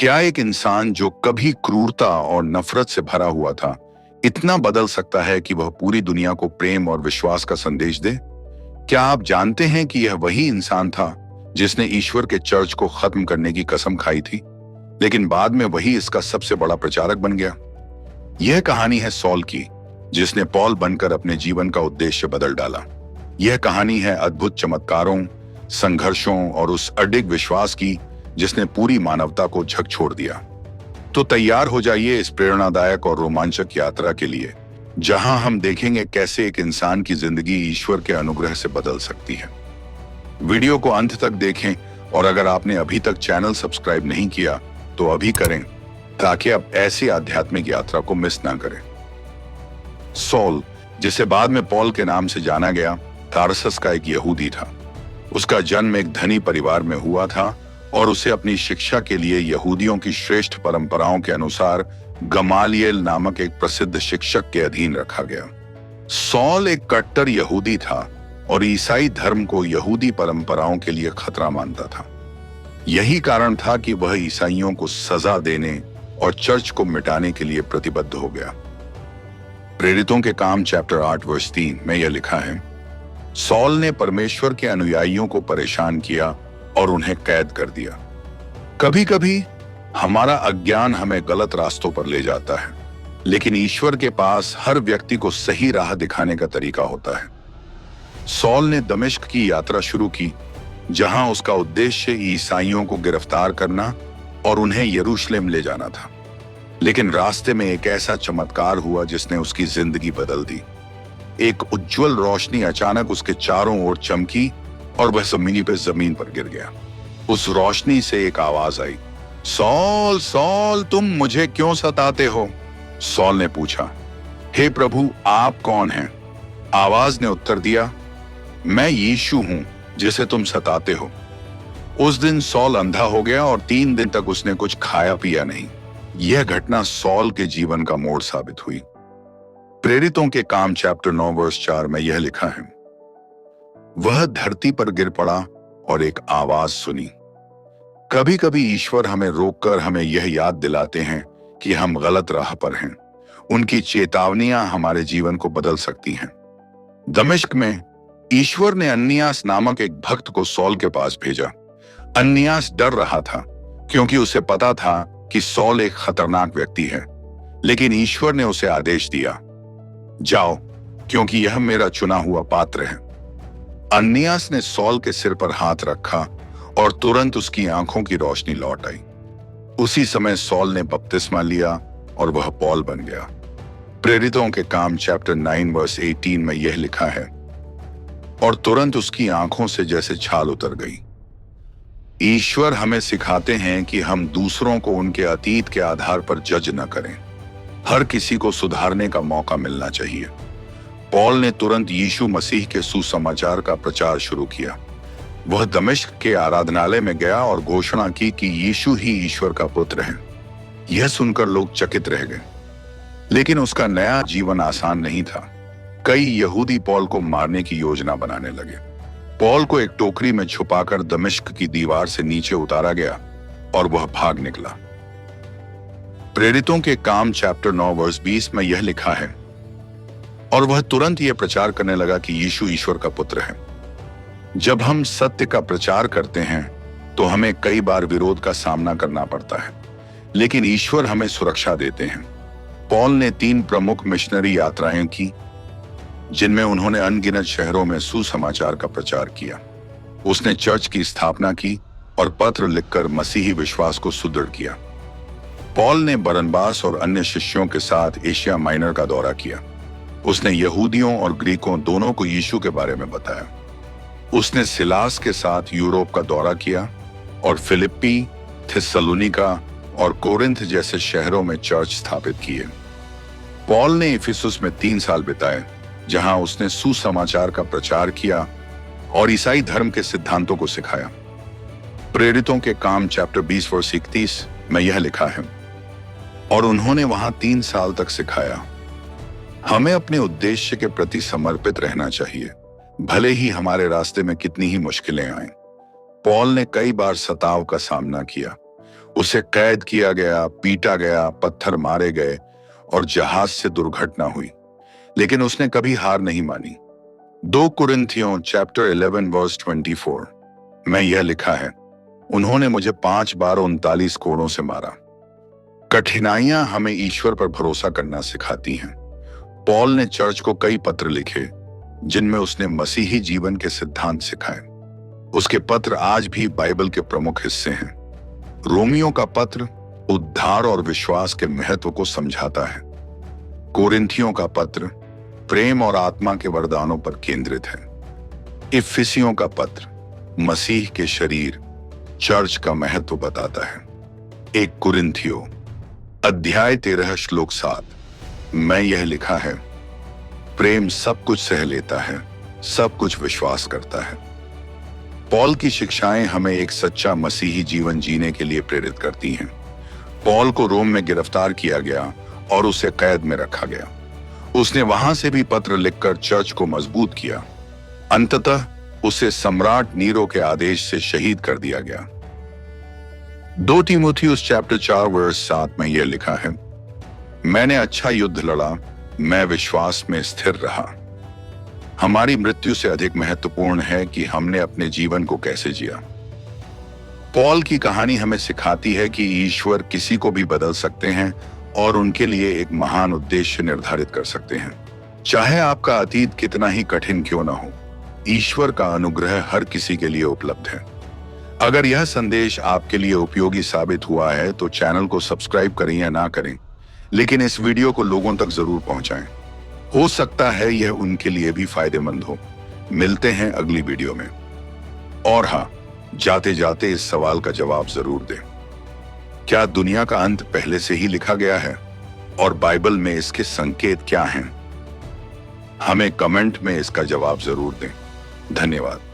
क्या एक इंसान जो कभी क्रूरता और नफरत से भरा हुआ था, इतना बदल सकता है कि वह पूरी दुनिया को प्रेम और विश्वास का संदेश दे? क्या आप जानते हैं कि यह वही इंसान था जिसने ईश्वर के चर्च को खत्म करने की कसम खाई थी, लेकिन बाद में वही इसका सबसे बड़ा प्रचारक बन गया? यह कहानी है सॉल की, जिसने पॉल बनकर अपने जीवन का उद्देश्य बदल डाला। यह कहानी है अद्भुत चमत्कारों, संघर्षों और उस अडिग विश्वास की जिसने पूरी मानवता को झकझोर दिया। तो तैयार हो जाइए इस प्रेरणादायक और रोमांचक यात्रा के लिए, जहां हम देखेंगे कैसे एक इंसान की जिंदगी ईश्वर के अनुग्रह से बदल सकती है। वीडियो को अंत तक देखें और अगर आपने अभी तक चैनल सब्सक्राइब नहीं किया तो अभी करें, ताकि आप ऐसी आध्यात्मिक यात्रा को मिस ना करें। सॉल, जिसे बाद में पॉल के नाम से जाना गया, तारसस का एक यहूदी था। उसका जन्म एक धनी परिवार में हुआ था और उसे अपनी शिक्षा के लिए यहूदियों की श्रेष्ठ परंपराओं के अनुसार गमालिएल नामक एक प्रसिद्ध शिक्षक के अधीन रखा गया। सॉल एक कट्टर यहूदी था और ईसाई धर्म को यहूदी परंपराओं के लिए खतरा मानता था। यही कारण था कि वह ईसाइयों को सजा देने और चर्च को मिटाने के लिए प्रतिबद्ध हो गया। प्रेरितों के काम चैप्टर 8 वर्स 3 में यह लिखा है, सॉल ने परमेश्वर के अनुयायियों को परेशान किया और उन्हें कैद कर दिया। कभी कभी हमारा अज्ञान हमें गलत रास्तों पर ले जाता है, लेकिन ईश्वर के पास हर व्यक्ति को सही राह दिखाने का तरीका होता है। सॉल ने दमिश्क की यात्रा शुरू की, जहां उसका उद्देश्य ईसाइयों को गिरफ्तार करना और उन्हें यरूशलेम ले जाना था। लेकिन रास्ते में एक ऐसा चमत्कार हुआ जिसने उसकी जिंदगी बदल दी। एक उज्जवल रोशनी अचानक उसके चारों ओर चमकी और वह जमीन पर गिर गया। उस रोशनी से एक आवाज आई, सॉल सॉल, तुम मुझे क्यों सताते हो? सॉल ने पूछा, हे प्रभु, आप कौन हैं? आवाज ने उत्तर दिया, मैं यीशु हूं जिसे तुम सताते हो। उस दिन सॉल अंधा हो गया और 3 दिन तक उसने कुछ खाया पिया नहीं। यह घटना सॉल के जीवन का मोड़ साबित हुई। प्रेरितों के काम चैप्टर 9 वर्स 4 में यह लिखा है, वह धरती पर गिर पड़ा और एक आवाज सुनी। कभी कभी ईश्वर हमें रोककर हमें यह याद दिलाते हैं कि हम गलत राह पर हैं। उनकी चेतावनियां हमारे जीवन को बदल सकती हैं। दमिश्क में ईश्वर ने अन्नियास नामक एक भक्त को सॉल के पास भेजा। अन्नियास डर रहा था क्योंकि उसे पता था कि सॉल एक खतरनाक व्यक्ति है, लेकिन ईश्वर ने उसे आदेश दिया, जाओ, क्योंकि यह मेरा चुना हुआ पात्र है। अन्नियास ने सॉल के सिर पर हाथ रखा और तुरंत उसकी आंखों की रोशनी लौट आई। उसी समय सॉल ने बपतिस्मा लिया और वह पॉल बन गया। प्रेरितों के काम चैप्टर 9 वर्स 18 में यह लिखा है, और तुरंत उसकी आंखों से जैसे छाल उतर गई। ईश्वर हमें सिखाते हैं कि हम दूसरों को उनके अतीत के आधार पर जज न करें। हर किसी को सुधारने का मौका मिलना चाहिए। पॉल ने तुरंत यीशु मसीह के सुसमाचार का प्रचार शुरू किया। वह दमिश्क के आराधनालय में गया और घोषणा की कि यीशु ही ईश्वर का पुत्र है। यह सुनकर लोग चकित रह गए। लेकिन उसका नया जीवन आसान नहीं था। कई यहूदी पॉल को मारने की योजना बनाने लगे। पॉल को एक टोकरी में छुपाकर दमिश्क की दीवार से नीचे उतारा गया और वह भाग निकला। प्रेरितों के काम चैप्टर 9 वर्स 20 में यह लिखा है, और वह तुरंत यह प्रचार करने लगा कि यीशु ईश्वर का पुत्र है। जब हम सत्य का प्रचार करते हैं तो हमें कई बार विरोध का सामना करना पड़ता है, लेकिन ईश्वर हमें सुरक्षा देते हैं। पॉल ने 3 प्रमुख मिशनरी यात्राएं की, जिनमें उन्होंने अनगिनत शहरों में सुसमाचार का प्रचार किया। उसने चर्च की स्थापना की और पत्र लिखकर मसीही विश्वास को सुदृढ़ किया। पॉल ने बरनबास और अन्य शिष्यों के साथ एशिया माइनर का दौरा किया। उसने यहूदियों और ग्रीकों दोनों को यीशु के बारे में बताया। उसने सिलास के साथ यूरोप का दौरा किया और फिलिप्पी, थिस्सलुनीका और कोरिन्थ जैसे शहरों में चर्च स्थापित किए। पॉल ने इफिसुस में 3 साल बिताए, जहां उसने सुसमाचार का प्रचार किया और ईसाई धर्म के सिद्धांतों को सिखाया। प्रेरितों के काम चैप्टर 20 वर्स 31 में यह लिखा है, और उन्होंने वहां 3 साल तक सिखाया। हमें अपने उद्देश्य के प्रति समर्पित रहना चाहिए, भले ही हमारे रास्ते में कितनी ही मुश्किलें आएं। पॉल ने कई बार सताव का सामना किया। उसे कैद किया गया, पीटा गया, पत्थर मारे गए और जहाज से दुर्घटना हुई, लेकिन उसने कभी हार नहीं मानी। 2 कुरिन्थियों चैप्टर 11 वर्स 24 में यह लिखा है, उन्होंने मुझे 5 बार 39 कोड़ों से मारा। कठिनाइयां हमें ईश्वर पर भरोसा करना सिखाती हैं। पॉल ने चर्च को कई पत्र लिखे जिनमें उसने मसीही जीवन के सिद्धांत सिखाए। उसके पत्र आज भी बाइबल के प्रमुख हिस्से हैं। रोमियो का पत्र उद्धार और विश्वास के महत्व को समझाता है। कोरिन्थियों का पत्र प्रेम और आत्मा के वरदानों पर केंद्रित है। इफिसियों का पत्र मसीह के शरीर चर्च का महत्व बताता है। 1 कुरिन्थियों अध्याय 13 श्लोक 7 में यह लिखा है, प्रेम सब कुछ सह लेता है, सब कुछ विश्वास करता है। पॉल की शिक्षाएं हमें एक सच्चा मसीही जीवन जीने के लिए प्रेरित करती हैं। पॉल को रोम में गिरफ्तार किया गया और उसे कैद में रखा गया। उसने वहां से भी पत्र लिखकर चर्च को मजबूत किया। अंततः उसे सम्राट नीरो के आदेश से शहीद कर दिया गया। 2 तीमुथियुस चैप्टर 4 वर्स 7 में यह लिखा है, मैंने अच्छा युद्ध लड़ा, मैं विश्वास में स्थिर रहा। हमारी मृत्यु से अधिक महत्वपूर्ण है कि हमने अपने जीवन को कैसे जिया। पॉल की कहानी हमें सिखाती है कि ईश्वर किसी को भी बदल सकते हैं और उनके लिए एक महान उद्देश्य निर्धारित कर सकते हैं। चाहे आपका अतीत कितना ही कठिन क्यों ना हो, ईश्वर का अनुग्रह हर किसी के लिए उपलब्ध है। अगर यह संदेश आपके लिए उपयोगी साबित हुआ है तो चैनल को सब्सक्राइब करें या ना करें, लेकिन इस वीडियो को लोगों तक जरूर पहुंचाएं। हो सकता है यह उनके लिए भी फायदेमंद हो। मिलते हैं अगली वीडियो में। और हाँ, जाते जाते इस सवाल का जवाब जरूर दें, क्या दुनिया का अंत पहले से ही लिखा गया है और बाइबल में इसके संकेत क्या हैं? हमें कमेंट में इसका जवाब जरूर दें। धन्यवाद।